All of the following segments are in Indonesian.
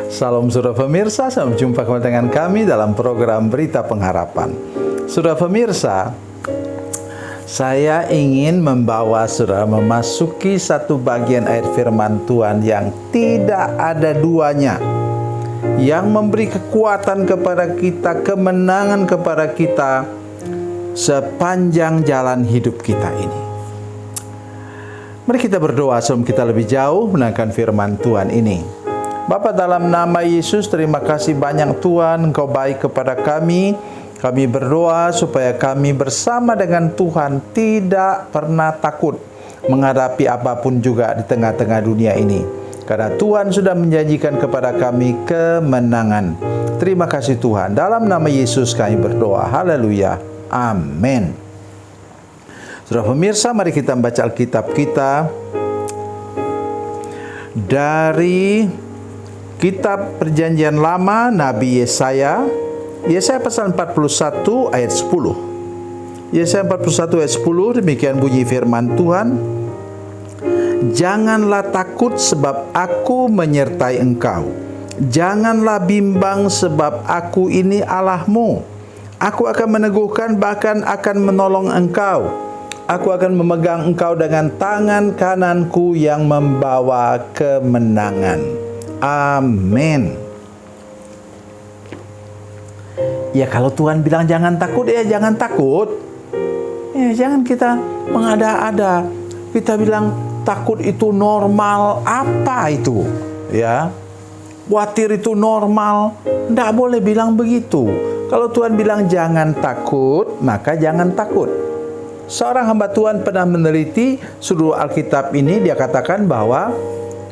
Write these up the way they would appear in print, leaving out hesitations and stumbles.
Salam saudara pemirsa, sampai jumpa kembali dengan kami dalam program Berita Pengharapan. Saudara pemirsa, saya ingin membawa saudara memasuki satu bagian ayat firman Tuhan yang tidak ada duanya, yang memberi kekuatan kepada kita, kemenangan kepada kita sepanjang jalan hidup kita ini. Mari kita berdoa sebelum kita lebih jauh mendengarkan firman Tuhan ini. Bapa, dalam nama Yesus, terima kasih banyak Tuhan, Engkau baik kepada kami. Kami berdoa supaya kami bersama dengan Tuhan tidak pernah takut menghadapi apapun juga di tengah-tengah dunia ini. Karena Tuhan sudah menjanjikan kepada kami kemenangan. Terima kasih Tuhan. Dalam nama Yesus kami berdoa. Haleluya. Amin. Saudara pemirsa, mari kita membaca Alkitab kita dari Kitab Perjanjian Lama Nabi Yesaya. Yesaya pasal 41 ayat 10. Yesaya 41 ayat 10, demikian bunyi firman Tuhan. Janganlah takut sebab aku menyertai engkau. Janganlah bimbang sebab aku ini Allahmu. Aku akan meneguhkan, bahkan akan menolong engkau. Aku akan memegang engkau dengan tangan kananku yang membawa kemenangan. Amin. Ya, kalau Tuhan bilang jangan takut, ya jangan takut. Ya, jangan kita mengada-ada. Kita bilang takut itu normal. Apa itu? Ya, khawatir itu normal. Tidak boleh bilang begitu. Kalau Tuhan bilang jangan takut, maka jangan takut. Seorang hamba Tuhan pernah meneliti seluruh Alkitab ini. Dia katakan bahwa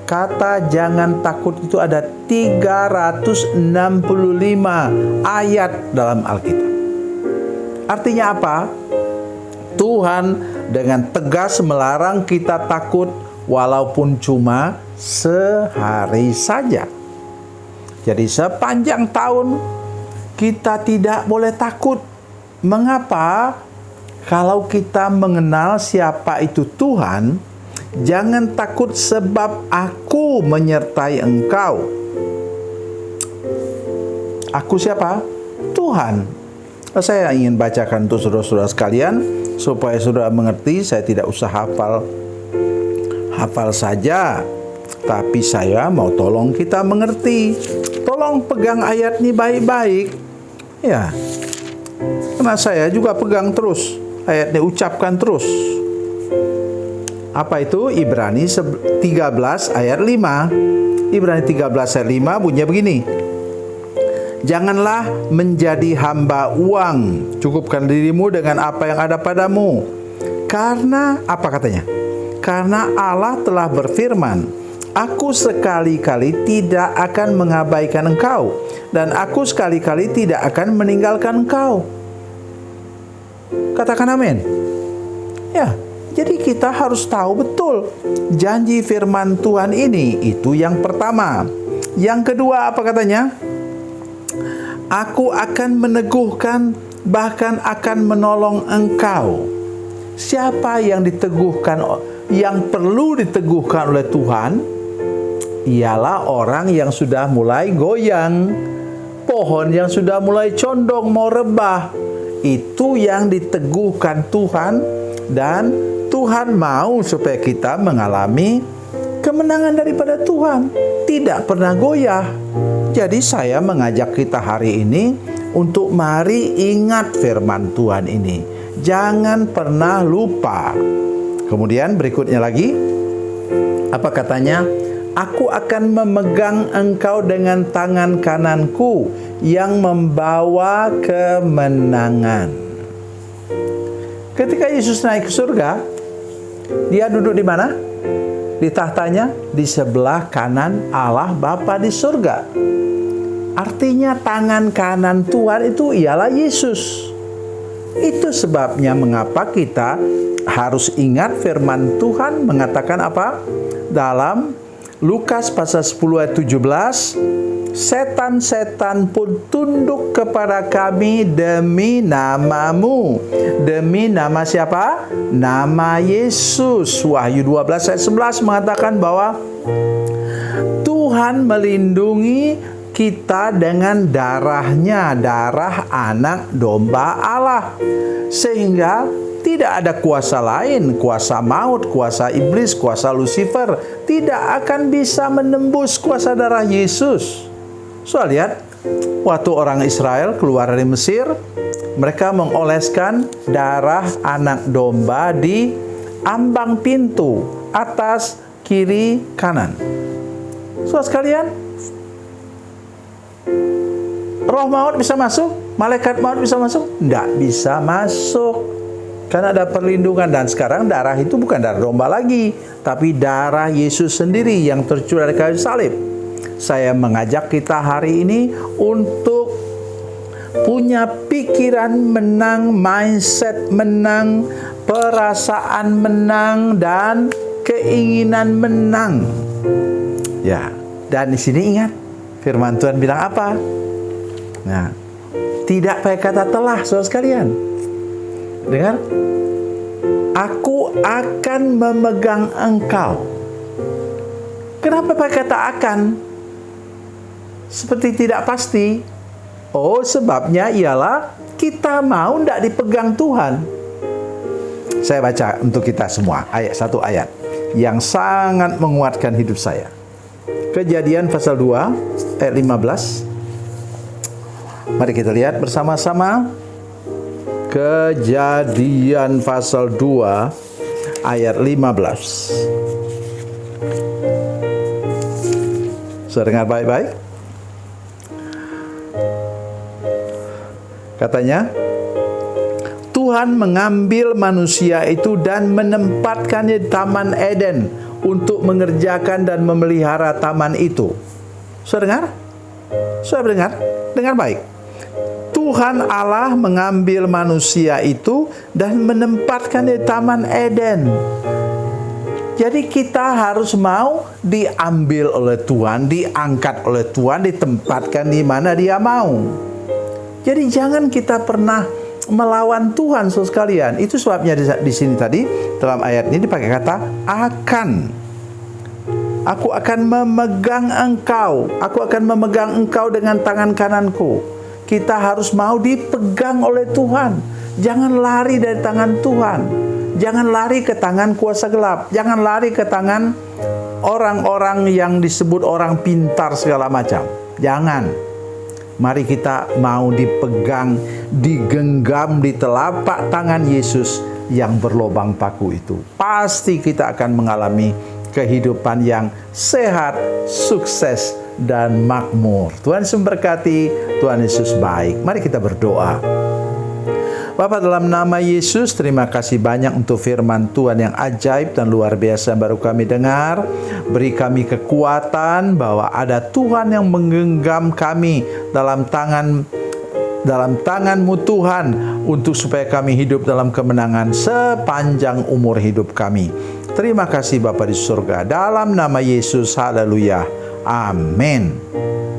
kata jangan takut itu ada 365 ayat dalam Alkitab. Artinya apa? Tuhan dengan tegas melarang kita takut walaupun cuma sehari saja. Jadi sepanjang tahun kita tidak boleh takut. Mengapa? Kalau kita mengenal siapa itu Tuhan, jangan takut sebab aku menyertai engkau. Aku siapa? Tuhan. Saya ingin bacakan untuk saudara-saudara sekalian supaya saudara mengerti. Saya tidak usah hafal saja, tapi saya mau tolong kita mengerti. Tolong pegang ayat ini baik-baik. Ya, karena saya juga pegang terus ayatnya, ucapkan terus. Apa itu? Ibrani 13 ayat 5. Ibrani 13 ayat 5 bunyinya begini. Janganlah menjadi hamba uang. Cukupkan dirimu dengan apa yang ada padamu. Karena, apa katanya? Karena Allah telah berfirman, aku sekali-kali tidak akan mengabaikan engkau, dan aku sekali-kali tidak akan meninggalkan engkau. Katakan amin. Ya. Jadi kita harus tahu betul janji firman Tuhan ini. Itu yang pertama. Yang kedua apa katanya? Aku akan meneguhkan, bahkan akan menolong engkau. Siapa yang diteguhkan, yang perlu diteguhkan oleh Tuhan? Ialah orang yang sudah mulai goyang, pohon yang sudah mulai condong mau rebah. Itu yang diteguhkan Tuhan, dan Tuhan mau supaya kita mengalami kemenangan daripada Tuhan, tidak pernah goyah. Jadi saya mengajak kita hari ini untuk mari ingat firman Tuhan ini. Jangan pernah lupa. Kemudian berikutnya lagi, apa katanya? Aku akan memegang engkau dengan tangan kananku yang membawa kemenangan. Ketika Yesus naik ke surga, dia duduk di mana? Di tahtanya, di sebelah kanan Allah Bapa di surga. Artinya tangan kanan Tuhan itu ialah Yesus. Itu sebabnya mengapa kita harus ingat firman Tuhan mengatakan apa? Dalam Lukas pasal 10 ayat 17, setan-setan pun tunduk kepada kami demi namamu. Demi nama siapa? Nama Yesus. Wahyu 12 ayat 11 mengatakan bahwa Tuhan Tuhan melindungi kita dengan darahnya, darah anak domba Allah. Sehingga tidak ada kuasa lain, kuasa maut, kuasa iblis, kuasa Lucifer, tidak akan bisa menembus kuasa darah Yesus. So, lihat, waktu orang Israel keluar dari Mesir, mereka mengoleskan darah anak domba di ambang pintu, atas, kiri, kanan. So, sekalian, roh maut bisa masuk? Malaikat maut bisa masuk? Tidak bisa masuk. Karena ada perlindungan, dan sekarang darah itu bukan darah domba lagi, tapi darah Yesus sendiri yang tercurah dari kayu salib. Saya mengajak kita hari ini untuk punya pikiran menang, mindset menang, perasaan menang, dan keinginan menang. Ya, dan di sini ingat, firman Tuhan bilang apa? Nah, tidak pakai kata telah, saudara sekalian. Dengar, aku akan memegang engkau. Kenapa pakai kata akan? Seperti tidak pasti. Oh, sebabnya ialah kita mau tidak dipegang Tuhan. Saya baca untuk kita semua satu ayat yang sangat menguatkan hidup saya. Kejadian pasal 2 ayat 15. Mari kita lihat bersama-sama. Kejadian pasal 2 ayat 15. Saya dengar baik-baik. Katanya, Tuhan mengambil manusia itu dan menempatkannya di Taman Eden untuk mengerjakan dan memelihara taman itu. Saya dengar? Saya dengar? Dengar baik. Tuhan Allah mengambil manusia itu dan menempatkan di Taman Eden. Jadi kita harus mau diambil oleh Tuhan, diangkat oleh Tuhan, ditempatkan di mana Dia mau. Jadi jangan kita pernah melawan Tuhan, saudara sekalian. Itu sebabnya di sini tadi dalam ayat ini dipakai kata akan. Aku akan memegang engkau. Aku akan memegang engkau dengan tangan kananku. Kita harus mau dipegang oleh Tuhan. Jangan lari dari tangan Tuhan. Jangan lari ke tangan kuasa gelap. Jangan lari ke tangan orang-orang yang disebut orang pintar segala macam. Jangan. Mari kita mau dipegang, digenggam di telapak tangan Yesus yang berlobang paku itu. Pasti kita akan mengalami kehidupan yang sehat, sukses, dan makmur. Tuhan Yesus memberkati, Tuhan Yesus baik. Mari kita berdoa. Bapa, dalam nama Yesus, terima kasih banyak untuk firman Tuhan yang ajaib dan luar biasa yang baru kami dengar. Beri kami kekuatan bahwa ada Tuhan yang menggenggam kami dalam tangan-Mu Tuhan, untuk supaya kami hidup dalam kemenangan sepanjang umur hidup kami. Terima kasih Bapa di surga. Dalam nama Yesus, haleluya. Amin.